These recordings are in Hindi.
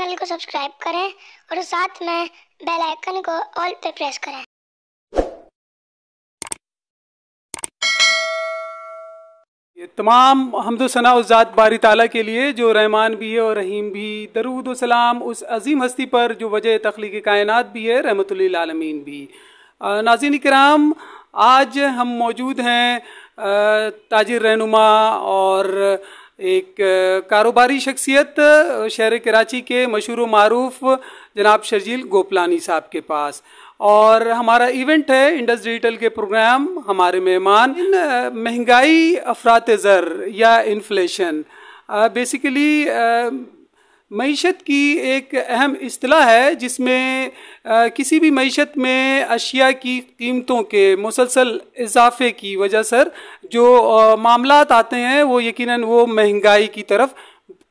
चैनल को सब्सक्राइब करें और साथ में बेल आइकन को ऑल पे प्रेस करें। ये तमाम हम्दो सना उस ज़ात बारी ताला के लिए जो रहमान भी है और रहीम भी। दरूद व सलाम उस अजीम हस्ती पर जो वजह तख्लीक़ कायनात भी है, रहमतुल लिल आलमीन भी। नाज़रीन किराम, आज हम मौजूद हैं ताजिर रहनुमा और एक कारोबारी शख्सियत शहर कराची के मशहूर व मारूफ जनाब शर्जील गोपलानी साहब के पास, और हमारा इवेंट है इंडस डिजिटल के प्रोग्राम। हमारे मेहमान महंगाई, अफरात ज़र या इन्फ्लेशन बेसिकली मईशत की एक अहम इस्तिलाह है जिसमें किसी भी मईशत में अशिया की कीमतों के मुसलसल इजाफे की वजह से जो मामलात आते हैं वो यकीनन वो महंगाई की तरफ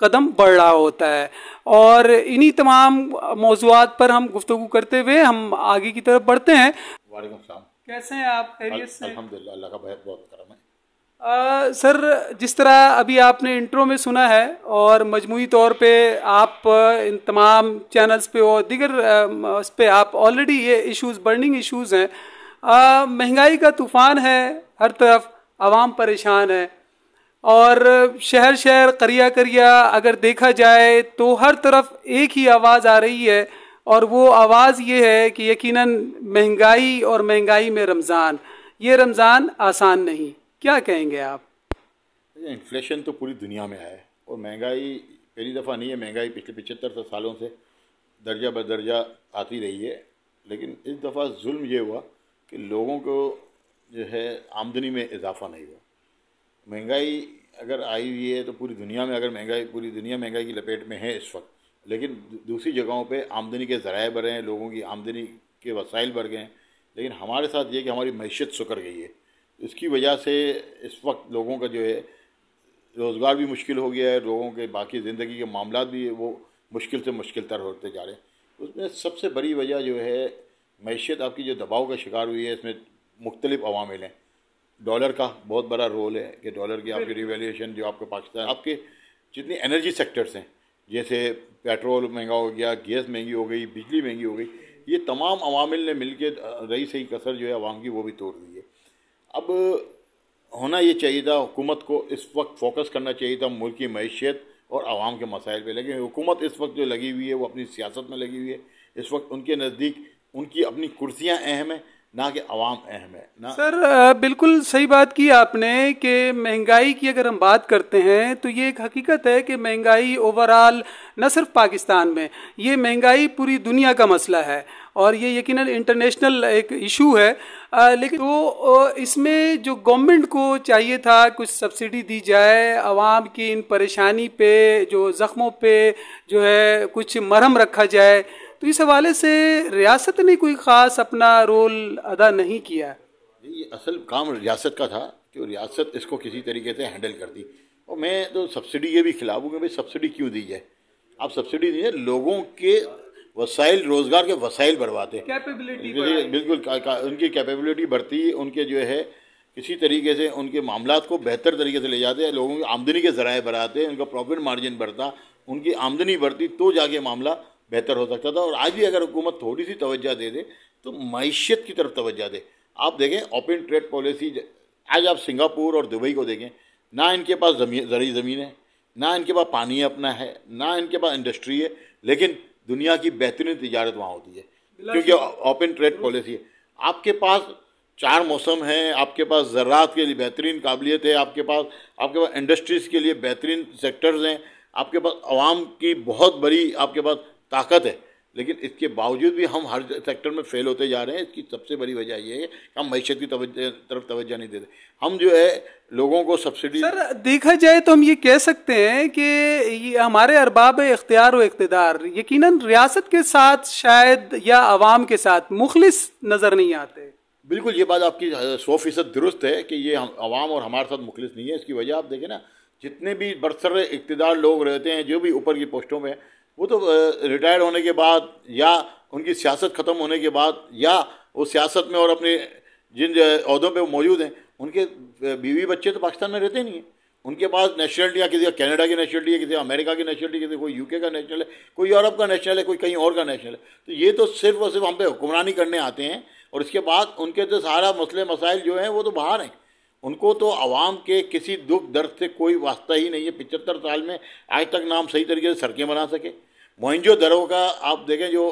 कदम बढ़ रहा होता है। और इन्हीं तमाम मौज़ूआत पर हम गुफ्तगू करते हुए हम आगे की तरफ बढ़ते हैं। वालेकुम सलाम। कैसे हैं आप? खैरियत से? अल्हम्दुलिल्लाह, अल्लाह का बहुत बहुत करम है। सर, जिस तरह अभी आपने इंट्रो में सुना है और मजमूई तौर पे आप इन तमाम चैनल्स पे और दीगर उस पे आप ऑलरेडी ये इश्यूज़, बर्निंग इश्यूज़ हैं। महंगाई का तूफ़ान है, हर तरफ आवाम परेशान है, और शहर शहर, करिया करिया अगर देखा जाए तो हर तरफ एक ही आवाज़ आ रही है, और वो आवाज़ ये है कि यकीनन महंगाई और महंगाई में रमज़ान, ये रमज़ान आसान नहीं। क्या कहेंगे आप? इन्फ्लेशन तो पूरी दुनिया में है और महंगाई पहली दफ़ा नहीं है। महंगाई पिछले 75 सालों से दर्जा बदर्जा आती रही है, लेकिन इस दफ़ा जुल्म ये हुआ कि लोगों को जो है आमदनी में इजाफा नहीं हुआ। महंगाई अगर आई हुई है तो पूरी दुनिया में, अगर पूरी दुनिया महंगाई की लपेट में है इस वक्त, लेकिन दूसरी जगहों पे आमदनी के ज़राए बढ़े हैं, लोगों की आमदनी के वसाइल बढ़ गए हैं। लेकिन हमारे साथ ये कि हमारी मईशत सुकर गई है। इसकी वजह से इस वक्त लोगों का जो है रोज़गार भी मुश्किल हो गया है, लोगों के बाकी ज़िंदगी के मामलात भी वो मुश्किल से मुश्किल तर होते जा रहे हैं। उसमें सबसे बड़ी वजह जो है मईशत आपकी जो दबाव का शिकार हुई है, इसमें मुख्तलिफ अवामिल हैं। डॉलर का बहुत बड़ा रोल है कि डॉलर की आपकी रिवैल्यूएशन जो आपके पाकिस्तान, आपके जितनी एनर्जी सेक्टर्स हैं, जैसे पेट्रोल महंगा हो गया, गैस महंगी हो गई, बिजली महंगी हो गई, ये तमाम अवामिल ने मिल के रही सही कसर जो है अवाम की वो भी तोड़ दी है। अब होना ये चाहिए था, हुकूमत को इस वक्त फोकस करना चाहिए था मुल्क की मईशत और आवाम के मसाइल पे, लेकिन हुकूमत इस वक्त जो लगी हुई है वो अपनी सियासत में लगी हुई है। इस वक्त उनके नज़दीक उनकी अपनी कुर्सियाँ अहम है, ना कि अवाम अहम है ना। सर, बिल्कुल सही बात की आपने कि महंगाई की अगर हम बात करते हैं तो ये एक हकीकत है कि महंगाई ओवरऑल न सिर्फ पाकिस्तान में, ये महंगाई पूरी दुनिया का मसला है और ये यकीनन इंटरनेशनल एक इशू है। लेकिन तो इसमें जो गवर्नमेंट को चाहिए था कुछ सब्सिडी दी जाए, आवाम की इन परेशानी पे, जो ज़ख्मों पे जो है कुछ मरहम रखा जाए, तो इस हवाले से रियासत ने कोई ख़ास अपना रोल अदा नहीं किया। ये असल काम रियासत का था कि रियासत इसको किसी तरीके से हैंडल कर दी। और मैं तो सब्सिडी ये भी खिलाफ हूँ कि भाई सब्सिडी क्यों दी जाए। आप सब्सिडी दीजिए, लोगों के वसाइल, रोज़गार के वसाइल बढ़वाते, कैपेबिलिटी बिल्कुल उनकी कैपेबिलिटी बढ़ती, उनके जो है किसी तरीके से उनके मामलात को बेहतर तरीके से ले जाते हैं, लोगों की आमदनी के ज़राए बढ़ाते, उनका प्रॉफिट मार्जिन बढ़ता, उनकी आमदनी बढ़ती तो जाके मामला बेहतर हो सकता था। और आज भी अगर हुकूमत थोड़ी सी तवज्जो दे दे तो मईशत की तरफ तवज्जो दे। आप देखें ओपन ट्रेड पॉलिसी, आज आप सिंगापुर और दुबई को देखें, ना इनके पास ज़री ज़मीन है, ना इनके पास पानी अपना है, ना इनके पास इंडस्ट्री है, लेकिन दुनिया की बेहतरीन तिजारत वहाँ होती है क्योंकि ओपन ट्रेड पॉलिसी है। आपके पास 4 मौसम हैं, आपके पास ज़राअत के लिए बेहतरीन काबिलियत है, आपके पास इंडस्ट्रीज़ के लिए बेहतरीन सेक्टर्स हैं, आपके पास आवाम की बहुत बड़ी आपके पास ताकत है। लेकिन इसके बावजूद भी हम हर सेक्टर में फेल होते जा रहे हैं। इसकी सबसे बड़ी वजह ये है कि हम मईशत की तरफ तवज्जो नहीं देते। हम जो है लोगों को सब्सिडी, सर देखा जाए तो हम ये कह सकते हैं कि ये हमारे अरबाब इख्तियार व इक़्तिदार यकीनन रियासत के साथ शायद या आवाम के साथ मुखलिस नज़र नहीं आते। बिल्कुल, ये बात आपकी 100% दुरुस्त है कि ये हम आवाम और हमारे साथ मुखलिस नहीं है। इसकी वजह आप देखें ना, जितने भी बरसर इक़्तिदार लोग रहते हैं, जो भी ऊपर की पोस्टों में, वो तो रिटायर्ड होने के बाद या उनकी सियासत ख़त्म होने के बाद या वो सियासत में और अपने जिन ओहदों पे वो मौजूद हैं, उनके बीवी बच्चे तो पाकिस्तान में रहते नहीं हैं। उनके पास नेशनलिटी या किसी का कनाडा की नेशनलिटी है, किसी का अमेरिका की नेशनलिटी, किसी कोई यूके का नेशनल है, कोई यूरोप का नेशनल है, कोई कहीं और का नेशनल है। तो ये तो सिर्फ और सिर्फ हम पे हुक्मरानी करने आते हैं, और इसके बाद उनके तो सारा मसले मसाइल जो हैं वो तो बाहर हैं। उनको तो आवाम के किसी दुख दर्द से कोई वास्ता ही नहीं है। 75 साल में आज तक ना हम सही तरीके से सड़कें बना सके। मोहनजोदड़ो का आप देखें जो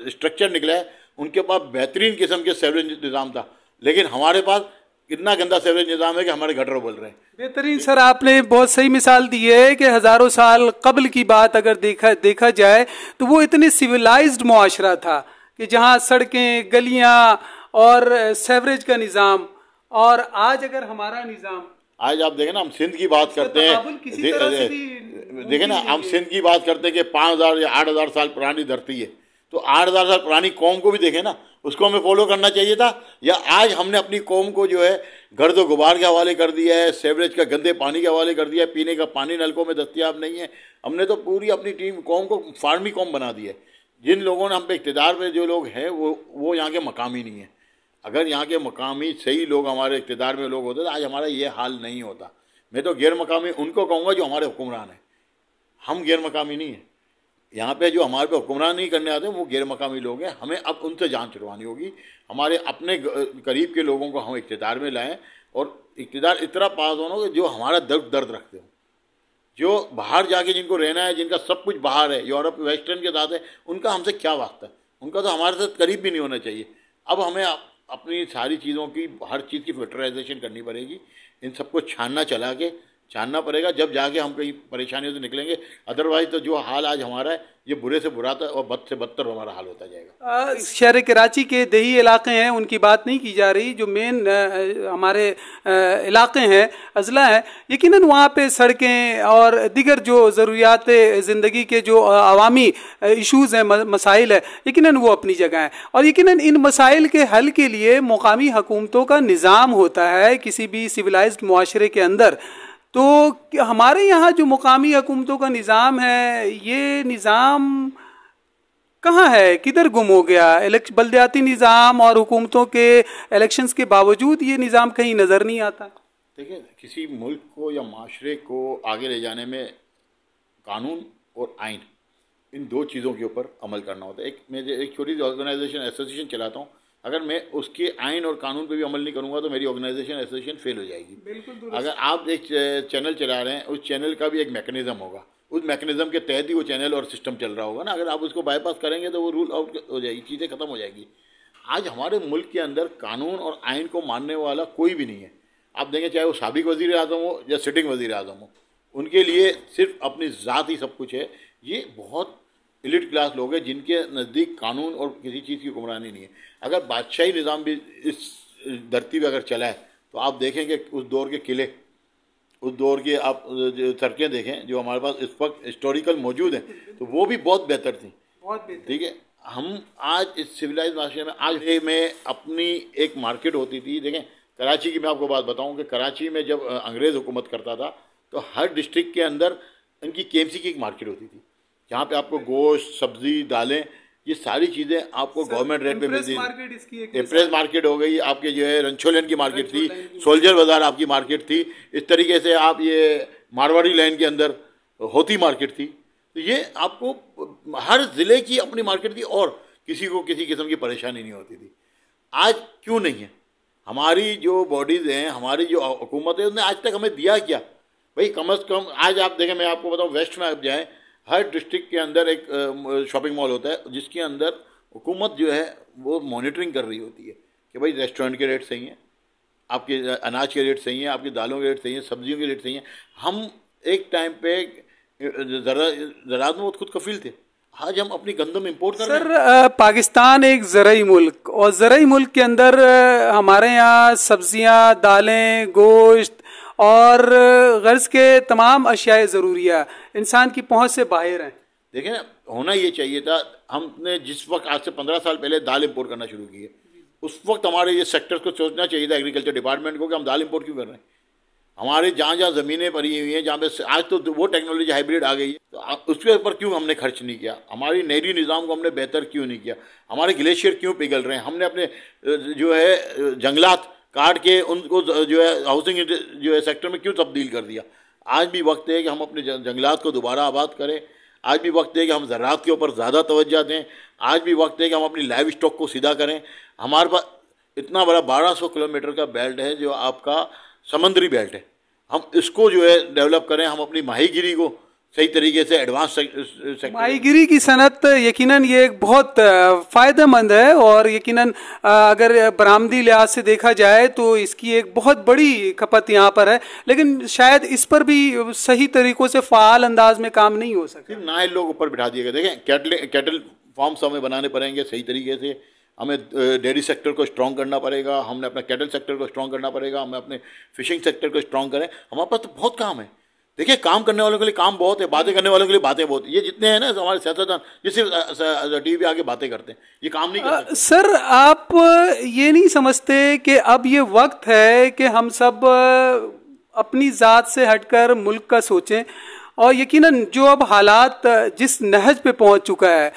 स्ट्रक्चर निकला है, उनके पास बेहतरीन किस्म के सेवरेज निज़ाम था, लेकिन हमारे पास कितना गंदा सेवरेज निज़ाम है कि हमारे गटर बोल रहे हैं। बेहतरीन सर, आपने बहुत सही मिसाल दी है कि हज़ारों साल कबल की बात अगर देखा जाए तो वो इतने सिविलाइज्ड मुआशरा था कि जहाँ सड़कें, गलियाँ और सेवरेज का निज़ाम, और आज अगर हमारा निज़ाम, आज आप देखें ना, हम सिंध की बात करते हैं, देखें ना, हम सिंध की बात करते हैं कि 5000 या 8000 साल पुरानी धरती है, तो 8000 साल पुरानी कौम को भी देखें ना, उसको हमें फॉलो करना चाहिए था। या आज हमने अपनी कौम को जो है गर्द व गुबार के हवाले कर दिया है, सेवरेज का गंदे पानी के हवाले कर दिया है, पीने का पानी नलकों में दस्तियाब नहीं है। हमने तो पूरी अपनी कौम को फार्मी कौम बना दिया है। जिन लोगों ने हम पे इक़्तिदार में जो लोग हैं वो यहाँ के मकामी नहीं है। अगर यहाँ के मकामी सही लोग हमारे इक़्तिदार में लोग होते तो आज हमारा ये हाल नहीं होता। मैं तो गैर मकामी उनको कहूँगा जो हमारे हुक्मरान हैं, हम गैर मकामी नहीं हैं। यहाँ पे जो हमारे पे हुक्मरान नहीं करने आते वो गैर मकामी लोग हैं। हमें अब उनसे जान छुड़वानी होगी। हमारे अपने करीब के लोगों को हम इक़्तिदार में लाएँ, और इक़्तिदार इतना पास होना कि जो हमारा दर्द रखते हो। जो बाहर जाके जिनको रहना है, जिनका सब कुछ बाहर है, यूरोप वेस्टर्न के साथ है, उनका हमसे क्या वास्ता है? उनका तो हमारे साथ करीब भी नहीं होना चाहिए। अब हमें अपनी सारी चीज़ों की, हर चीज़ की फिल्टराइजेशन करनी पड़ेगी। इन सबको छानना पड़ेगा, जब जाके हम कहीं परेशानियों से निकलेंगे। अदरवाइज तो जो हाल आज हमारा है ये बुरे से बुरा था और बद से बदतर हमारा हाल होता जाएगा। शहर कराची के देही इलाके हैं, उनकी बात नहीं की जा रही। जो मेन हमारे इलाके हैं, अजला है, यकीनन वहाँ पे सड़कें और दीगर जो ज़रूरियात ज़िंदगी के जो अवामी इशूज़ हैं, मसाइल है, यकीनन वो अपनी जगह हैं। और यकीनन इन मसाइल के हल के लिए मुकामी हुकूमतों का निज़ाम होता है किसी भी सिविलाइज्ड मुआशरे के अंदर। तो हमारे यहाँ जो मुकामी हुकूमतों का निज़ाम है, ये निज़ाम कहाँ है, किधर गुम हो गया? बल्दियाती निज़ाम और हुकूमतों के इलेक्शंस के बावजूद ये निज़ाम कहीं नज़र नहीं आता। देखिए, किसी मुल्क को या माशरे को आगे ले जाने में कानून और आइन, इन दो चीज़ों के ऊपर अमल करना होता है। मैं एक छोटी सी ऑर्गेनाइजेशन एसोसिएशन चलाता हूँ, अगर मैं उसके आइन और कानून पे भी अमल नहीं करूँगा तो मेरी ऑर्गेनाइजेशन एसोसिएशन फेल हो जाएगी। बिल्कुल। अगर आप एक चैनल चला रहे हैं, उस चैनल का भी एक मैकेनिज़्म होगा, उस मैकेनिज़्म के तहत ही वो चैनल और सिस्टम चल रहा होगा ना। अगर आप उसको बाईपास करेंगे तो वो रूल आउट हो जाएगी, चीज़ें ख़त्म हो जाएगी। आज हमारे मुल्क के अंदर कानून और आइन को मानने वाला कोई भी नहीं है। आप देखें, चाहे वो साबिक वज़ीर आज़म हो या सिटिंग वज़ीर आज़म हो, उनके लिए सिर्फ अपनी ज़ात ही सब कुछ है। ये बहुत एलिट क्लास लोग हैं जिनके नज़दीक कानून और किसी चीज़ की हुक्मरानी नहीं है। अगर बादशाही निज़ाम भी इस धरती पर अगर चला है तो आप देखेंगे उस दौर के किले, उस दौर के आप सड़कें देखें जो हमारे पास इस वक्त हिस्टोरिकल मौजूद हैं, तो वो भी बहुत बेहतर थी, बहुत बेहतर। ठीक है, हम आज इस सिविलाइज माशरे में, आज में अपनी एक मार्केट होती थी। देखें, कराची की मैं आपको बात बताऊं कि कराची में जब अंग्रेज़ हुकूमत करता था तो हर डिस्ट्रिक्ट के अंदर इनकी केएमसी की एक मार्केट होती थी, जहाँ पे आपको गोश्त, सब्जी, दालें, ये सारी चीज़ें आपको गवर्नमेंट रेट पे मिलती थी। इम्प्रेस मार्केट हो गई आपके, जो है रंछोलेन की मार्केट थी, सोल्जर बाज़ार आपकी मार्केट थी। इस तरीके से आप ये मारवाड़ी लाइन के अंदर होती मार्केट थी। तो ये आपको हर ज़िले की अपनी मार्केट थी और किसी को किसी किस्म की परेशानी नहीं होती थी। आज क्यों नहीं है? हमारी जो बॉडीज़ हैं, हमारी जो हुकूमत है, उसने आज तक हमें दिया क्या भाई? कम अज़ कम आज आप देखें, मैं आपको बताऊँ, वेस्ट में आप जाएँ, हर डिस्ट्रिक्ट के अंदर एक शॉपिंग मॉल होता है जिसके अंदर हुकूमत जो है वो मॉनिटरिंग कर रही होती है कि भाई रेस्टोरेंट के रेट सही हैं, आपके अनाज के रेट सही हैं, आपकी दालों के रेट सही हैं, सब्जियों के रेट सही हैं। हम एक टाइम पे ज़राअत में खुद कफील थे, आज हम अपनी गंदम इंपोर्ट कर रहे हैं। सर, पाकिस्तान एक ज़राई मुल्क, और ज़राई मुल्क के अंदर हमारे यहाँ सब्जियाँ, दालें, गोश्त और गर्ज के तमाम अशियाए ज़रूरिया इंसान की पहुंच से बाहर हैं। देखें, होना ये चाहिए था, हमने जिस वक्त आज से 15 साल पहले दाल इंपोर्ट करना शुरू की है, उस वक्त हमारे ये सेक्टर्स को सोचना चाहिए था, एग्रीकल्चर डिपार्टमेंट को, कि हम दाल इंपोर्ट क्यों कर रहे हैं। हमारे जहाँ जहाँ ज़मीनें पड़ी हुई हैं, जहाँ पे आज तो वो टेक्नोलॉजी हाइब्रिड आ गई है, तो उसके ऊपर क्यों हमने खर्च नहीं किया? हमारी नहरी निज़ाम को हमने बेहतर क्यों नहीं किया? हमारे ग्लेशियर क्यों पिघल रहे हैं? हमने अपने जो है जंगलात काट के उनको जो है हाउसिंग जो है सेक्टर में क्यों तब्दील कर दिया। आज भी वक्त है कि हम अपने जंगलात को दोबारा आबाद करें। आज भी वक्त है कि हम ज़राअत के ऊपर ज़्यादा तवज्जो दें। आज भी वक्त है कि हम अपनी लाइव स्टॉक को सीधा करें। हमारे पास इतना बड़ा 1200 किलोमीटर का बेल्ट है जो आपका समुद्री बेल्ट है, हम इसको जो है डेवलप करें। हम अपनी माहीगिरी को सही तरीके से एडवांस सेक्टर, माहीगिरी की सनत यकीनन ये एक बहुत फ़ायदेमंद है और यकीनन अगर बरामदी लिहाज से देखा जाए तो इसकी एक बहुत बड़ी खपत यहाँ पर है, लेकिन शायद इस पर भी सही तरीक़ों से फ़ाल अंदाज में काम नहीं हो सकता। सिर्फ नायल लोग ऊपर बिठा दिए गए। देखें कैटल फार्म्स हमें बनाने पड़ेंगे सही तरीके से। हमें डेयरी सेक्टर को स्ट्रॉन्ग करना पड़ेगा, हमने अपना कैटल सेक्टर को स्ट्रॉन्ग करना पड़ेगा, हमें अपने फिशिंग सेक्टर को स्ट्रॉन्ग करें। हमारे पास तो बहुत काम है। देखिए, काम करने वालों के लिए काम बहुत है, बातें करने वालों के लिए बातें बहुत। ये जितने हैं ना हमारे सियासतदान, ये सिर्फ टीवी पे आके बातें करते हैं, ये काम नहीं करते। सर, आप ये नहीं समझते कि अब ये वक्त है कि हम सब अपनी ज़ात से हटकर मुल्क का सोचें? और यकीनन जो अब हालात जिस नहज पे पहुंच चुका है,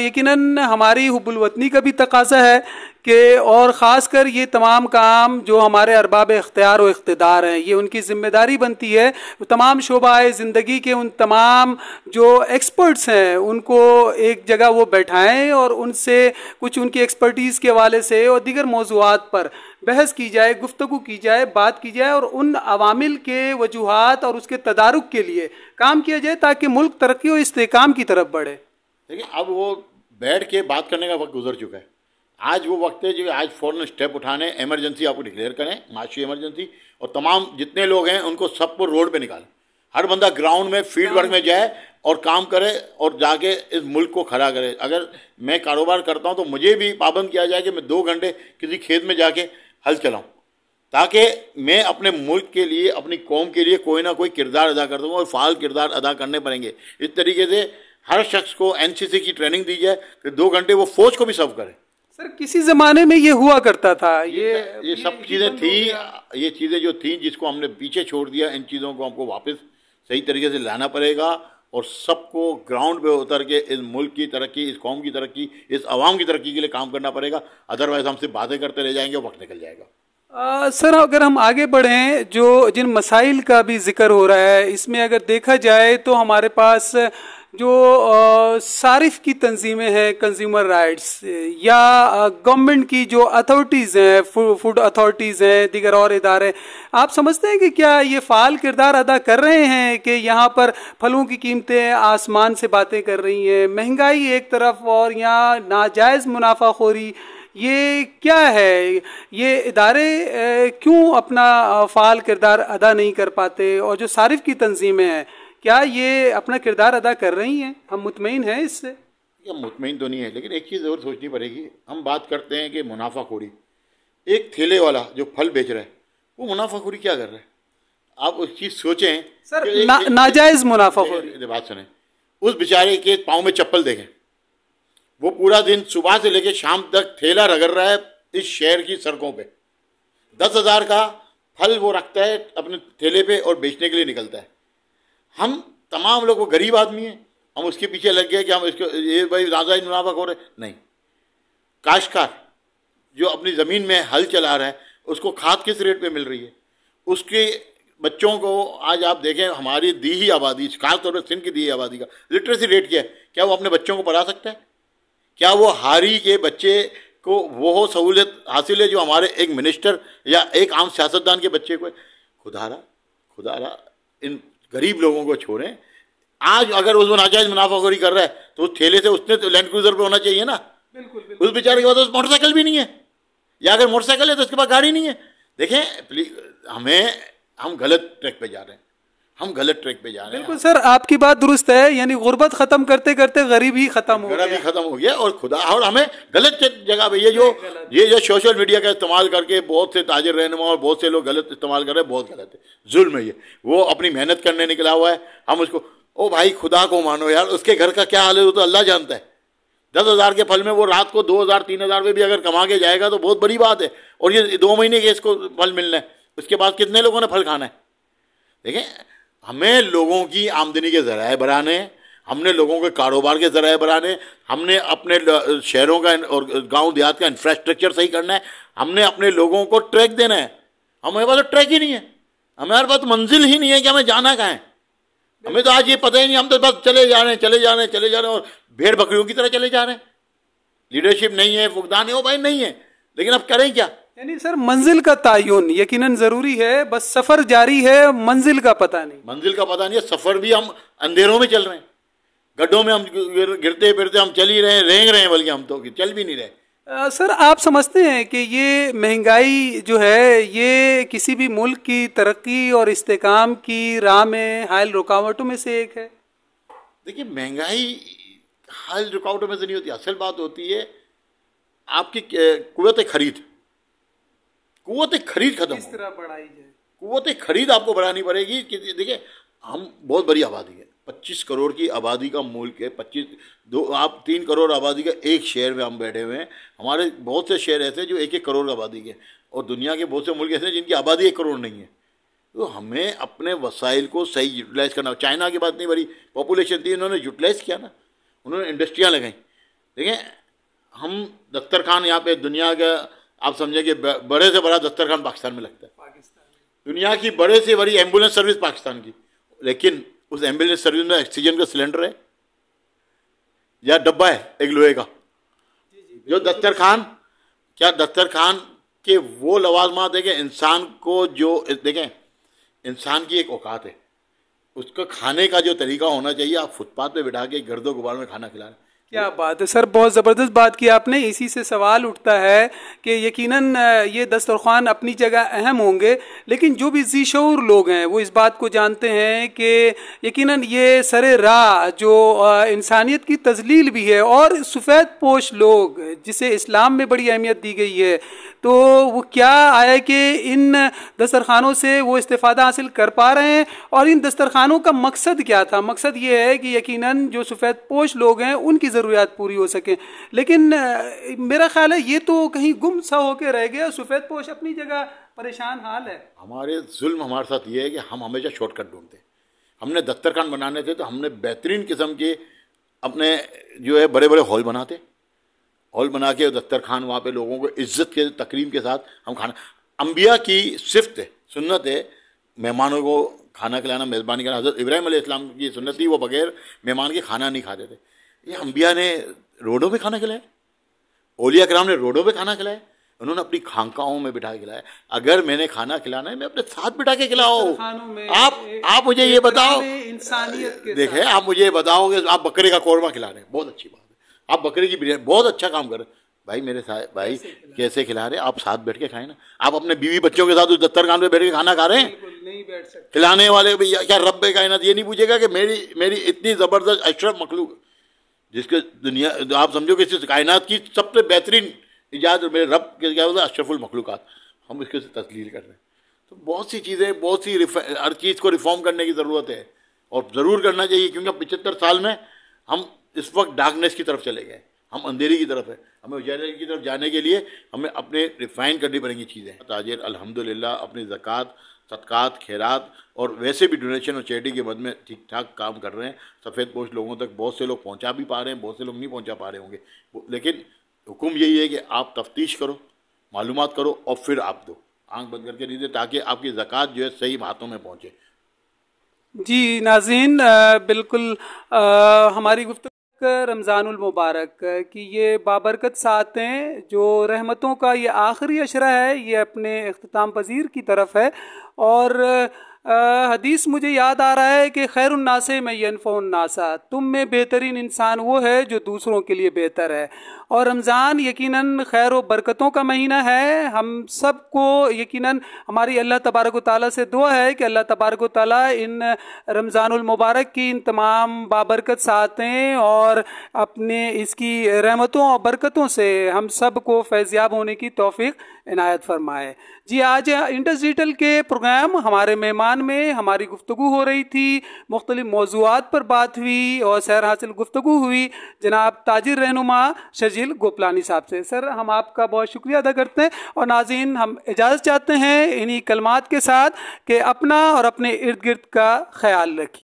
यकीनन हमारी हुब्बुल वतनी का भी तकाजा है कि और ख़ासकर ये तमाम काम जो हमारे अरबाब इख्तियार व इख्तिदार हैं, ये उनकी ज़िम्मेदारी बनती है तमाम शोबाए ज़िंदगी के उन तमाम जो एक्सपर्ट्स हैं उनको एक जगह वो बैठाएं और उनसे कुछ उनकी एक्सपर्टीज़ के हवाले से और दीगर मौज़ूआत पर बहस की जाए, गुफ्तगू की जाए, बात की जाए और उन अवामिल के वजूहात और उसके तदारुक के लिए काम किया जाए ताकि मुल्क तरक्की और इस्तेहकाम की तरफ बढ़े। देखिए, अब वो बैठ के बात करने का वक्त गुजर चुका है। आज वो वक्त है जो आज फ़ौरन स्टेप उठाने, इमरजेंसी आपको डिक्लेयर करें, माशी इमरजेंसी, और तमाम जितने लोग हैं उनको सबको रोड पे निकालें। हर बंदा ग्राउंड में फील्ड वर्क में जाए और काम करे और जाके इस मुल्क को खड़ा करे। अगर मैं कारोबार करता हूँ तो मुझे भी पाबंद किया जाए कि मैं 2 घंटे किसी खेत में जाके हल चलाऊँ, ताकि मैं अपने मुल्क के लिए, अपनी कौम के लिए कोई ना कोई किरदार अदा कर दूँ और फ़ाल किरदार अदा करने पड़ेंगे। इस तरीके से हर शख्स को एनसीसी की ट्रेनिंग दी जाए कि 2 घंटे वो फ़ौज को भी सर्व करे। सर, किसी ज़माने में ये हुआ करता था, ये सब चीज़ें थी, ये चीज़ें जो थी जिसको हमने पीछे छोड़ दिया, इन चीज़ों को हमको वापस सही तरीके से लाना पड़ेगा और सबको ग्राउंड पे उतर के इस मुल्क की तरक्की, इस कौम की तरक्की, इस आवाम की तरक्की के लिए काम करना पड़ेगा। अदरवाइज़ हम सिर्फ बातें करते रह जाएंगे, वक्त निकल जाएगा। सर, अगर हम आगे बढ़ें, जो जिन मसाइल का भी जिक्र हो रहा है इसमें अगर देखा जाए तो हमारे पास जो सारिफ की तंजीमें हैं, कंज्यूमर राइट्स, या गवर्नमेंट की जो अथॉरिटीज़ हैं, फूड अथॉरिटीज़ हैं, दीगर और इदारे, आप समझते हैं कि क्या ये फ़ाल किरदार अदा कर रहे हैं कि यहाँ पर फलों की कीमतें आसमान से बातें कर रही हैं, महंगाई एक तरफ और यहाँ नाजायज़ मुनाफाखोरी, ये क्या है? ये इदारे क्यों अपना फ़ाल किरदार अदा नहीं कर पाते? और जो सारिफ की तंजीमें हैं, क्या ये अपना किरदार अदा कर रही हैं? हम मुतमईन हैं इससे? या मुतमईन तो नहीं है, लेकिन एक चीज़ ज़रूर सोचनी पड़ेगी। हम बात करते हैं कि मुनाफाखोरी, एक ठेले वाला जो फल बेच रहा है वो मुनाफाखोरी क्या कर रहा है? आप उस चीज़ सोचें सर, नाजायज़ मुनाफाखोरी। बात सुने, उस बेचारे के पाँव में चप्पल देखें, वो पूरा दिन सुबह से लेकर शाम तक ठेला रगड़ रहा है इस शहर की सड़कों पे। 10,000 का फल वो रखता है अपने ठेले पे और बेचने के लिए निकलता है। हम तमाम लोग, वो गरीब आदमी हैं, हम उसके पीछे लग गए कि हम इसको ये भाई नाजायज मुनाफा हो रहे। नहीं, काश्तकार जो अपनी ज़मीन में हल चला रहा है उसको खाद किस रेट पे मिल रही है? उसके बच्चों को आज आप देखें, हमारी दी ही आबादी, खासतौर पर सिंध की दी आबादी का लिटरेसी रेट क्या है? क्या वो अपने बच्चों को पढ़ा सकता है? क्या वो हारी के बच्चे को वो सहूलियत हासिल है जो हमारे एक मिनिस्टर या एक आम सियासतदान के बच्चे को है? खुदारा इन गरीब लोगों को छोड़ें। आज अगर उस नाजायज मुनाफाखोरी कर रहा है तो उस ठेले से उसने तो लैंड क्रूजर पे होना चाहिए ना। बिल्कुल। उस बेचारे के पास तो मोटरसाइकिल भी नहीं है, या अगर मोटरसाइकिल है तो उसके पास गाड़ी नहीं है। देखें, प्लीज, हम गलत ट्रैक पे जा रहे हैं, हम गलत ट्रैक पे जा रहे हैं। बिल्कुल सर, आपकी बात दुरुस्त है, यानी गुर्बत खत्म करते करते गरीब ही खत्म हो गया और खुदा, और हमें गलत जगह पे ये जो सोशल मीडिया का इस्तेमाल करके बहुत से ताजिर रहनुमा और बहुत से लोग गलत इस्तेमाल कर रहे हैं, बहुत गलत है, जुल्म है ये। वो अपनी मेहनत करने निकला हुआ है, हम उसको, ओ भाई खुदा को मानो यार, उसके घर का क्या हाल है वो तो अल्लाह जानता है। 10,000 के फल में वो रात को 2,000-3,000 में भी अगर कमा के जाएगा तो बहुत बड़ी बात है। और ये 2 महीने के इसको फल मिलना है, उसके बाद कितने लोगों ने फल खाना है? देखें, हमें लोगों की आमदनी के ज़राए बढ़ाने हैं, हमने लोगों के कारोबार के ज़राए बढ़ाने, हमने अपने शहरों का और गांव देहात का इंफ्रास्ट्रक्चर सही करना है, हमने अपने लोगों को ट्रैक देना है। हमारे पास तो ट्रैक ही नहीं है, हमारे पास तो मंजिल ही नहीं है कि हमें जाना कहाँ है। हमें तो आज ये पता ही नहीं, हम तो बस चले जा रहे हैं और भेड़ बकरियों की तरह चले जा रहे हैं। लीडरशिप नहीं है, फुकदान है, वो भाई नहीं है, लेकिन अब करें क्या? यानी सर मंजिल का तायुन यकीनन जरूरी है, बस सफर जारी है, मंजिल का पता नहीं। मंजिल का पता नहीं है, सफर भी हम अंधेरों में चल रहे हैं, गड्ढों में हम गिरते फिरते हम चल ही रहे हैं, रेंग रहे हैं, बल्कि हम तो चल भी नहीं रहे। सर आप समझते हैं कि ये महंगाई जो है ये किसी भी मुल्क की तरक्की और इस्तेकाम की राह में हायल रुकावटों में से एक है? देखिए, महंगाई हाल रुकावटों में से नहीं होती, असल बात होती है आपकी कुव्वत खरीद खत्म। किस तरह बढ़ाई जाए? कुव्वत खरीद आपको बढ़ानी पड़ेगी कि देखिए, हम बहुत बड़ी आबादी है, 25 करोड़ की आबादी का मुल्क है, 3 करोड़ आबादी का एक शहर में हम बैठे हुए हैं। हमारे बहुत से शहर ऐसे जो 1-1 करोड़ आबादी के, और दुनिया के बहुत से मुल्क ऐसे हैं जिनकी आबादी 1 करोड़ नहीं है। तो हमें अपने वसाइल को सही यूटिलाइज करना। चाइना की बात नहीं, बड़ी पॉपुलेशन थी, इन्होंने यूटिलाइज किया ना, उन्होंने इंडस्ट्रियाँ लगाई। देखें, हम दस्तरखान यहाँ पे दुनिया का आप समझे कि बड़े से बड़ा दस्तरखान पाकिस्तान में लगता है, दुनिया की बड़े से बड़ी एम्बुलेंस सर्विस पाकिस्तान की, लेकिन उस एम्बुलेंस सर्विस में ऑक्सीजन का सिलेंडर है या डब्बा है एक लोहे का? जो दस्तरखान के वो लवाजमात है कि इंसान को जो देखें, इंसान की एक औकात है, उसका खाने का जो तरीका होना चाहिए। आप फुटपाथ पे बिठा के गर्दो गुबार में खाना खिला रहे हैं। क्या बात है सर, बहुत ज़बरदस्त बात की आपने। इसी से सवाल उठता है कि यकीनन ये दस्तरखान अपनी जगह अहम होंगे, लेकिन जो भी ज़ीशऊर लोग हैं वो इस बात को जानते हैं कि यकीनन ये सरे राह जो इंसानियत की तजलील भी है, और सफ़ेद पोश लोग जिसे इस्लाम में बड़ी अहमियत दी गई है, तो वो क्या आया कि इन दस्तरखानों से वो इस्तेफ़ादा हासिल कर पा रहे हैं, और इन दस्तरखानों का मकसद क्या था? मकसद ये है कि यकीनन जो सफ़ेद पोश लोग हैं उनकी ज़रूरियात पूरी हो सके। लेकिन मेरा ख्याल है ये तो कहीं गुम सा होकर रह गया, सफ़ेद पोश अपनी जगह परेशान हाल है। हमारे जुल्म हमारे साथ ये है कि हम हमेशा शॉर्टकट ढूंढते। हमने दस्तरखान बनाने थे तो हमने बेहतरीन किस्म के अपने जो है बड़े बड़े हॉल बना के दस्तरखान, वहाँ पे लोगों को इज्जत के तकरीम के साथ हम खाना, अंबिया की सिफ्त है, सुन्नत है मेहमानों को खाना खिलाना, मेज़बानी करना। हज़रत इब्राहिम अलैहिस्सलाम की सुन्नत थी, वो बगैर मेहमान के खाना नहीं खाते थे। ये अंबिया ने रोडों पे खाना खिलाया, औलिया किराम ने रोडों पे खाना खिलाया, उन्होंने अपनी खानकाहों में बिठा के खिलाया। अगर मैंने खाना खिलाना है, मैं अपने साथ बिठा के खिलाओ। आप मुझे ये बताओ, देखें, आप मुझे ये बताओ कि आप बकरे का कौरमा खिला रहे हैं, बहुत अच्छी बात है, आप बकरे की बिरयानी बहुत अच्छा काम कर रहे हैं, भाई मेरे साथ भाई कैसे खिला रहे हैं? आप साथ बैठ के खाएं ना। आप अपने बीवी बच्चों के साथ उस दस्तरखान पे बैठ के खाना खा रहे हैं? नहीं बैठ सकते। खिलाने वाले भी क्या रब्बे कायनात ये नहीं पूछेगा कि मेरी इतनी ज़बरदस्त अशरफ मखलूक, जिसके दुनिया आप समझो कि इस कायनात की सबसे बेहतरीन इजाद मेरे रब के क्या होता है, अशरफुल मखलूकात, हम इसके तस्लील कर रहे हैं। तो बहुत सी चीज़ें, बहुत सी हर चीज़ को रिफॉर्म करने की ज़रूरत है, और ज़रूर करना चाहिए, क्योंकि 75 साल में हम इस वक्त डार्कनेस की तरफ चले गए, हम अंधेरी की तरफ है। हमें उजाले की तरफ जाने के लिए हमें अपने रिफाइन करनी पड़ेंगी चीज़ें। ताजिर अल्हम्दुलिल्लाह अपनी ज़कात, सदक़ात, खैरात और वैसे भी डोनेशन और चैरिटी के मद में ठीक ठाक काम कर रहे हैं। सफ़ेद पोश लोगों तक बहुत से लोग पहुंचा भी पा रहे हैं, बहुत से लोग नहीं पहुंचा पा रहे होंगे, लेकिन हुक्म यही है कि आप तफ्तीश करो, मालूमात करो और फिर आप दो, आंख बंद करके नहीं दे, ताकि आपकी ज़कात जो है सही हाथों में पहुँचे। जी नाज़रीन, बिल्कुल हमारी गुफ्तगू रमज़ानुल मुबारक की ये बाबरकत सातें जो रहमतों का ये आखिरी अशरा है, ये अपने इख्तिताम पजीर की तरफ है। और हदीस मुझे याद आ रहा है कि खैरुन्नासे में यनफ़उन्नासा, तुम में बेहतरीन इंसान वो है जो दूसरों के लिए बेहतर है। और रमज़ान यकीनन खैर व बरकतों का महीना है। हम सबको यकीनन हमारी अल्लाह तबारक व तआला से दुआ है कि अल्लाह तबारक व तआला इन रमज़ानुल मुबारक की इन तमाम बाबरकत सातें और अपने इसकी रहमतों और बरकतों से हम सब को फैज़याब होने की तौफीक इनायत फरमाए। जी, आज इंडस डिजिटल के प्रोग्राम हमारे मेहमान में हमारी गुफ्तगू हो रही थी, मुख्तलिफ मौज़ूआत पर बात हुई और सैर हासिल गुफ्तगू हुई जनाब ताजिर रहनुमा शजील गोपलानी साहब से। सर, हम आपका बहुत शुक्रिया अदा करते हैं, और नाज़रीन हम इजाज़त चाहते हैं इन्हीं कलमात के साथ कि अपना और अपने इर्द गिर्द का ख्याल रखिए।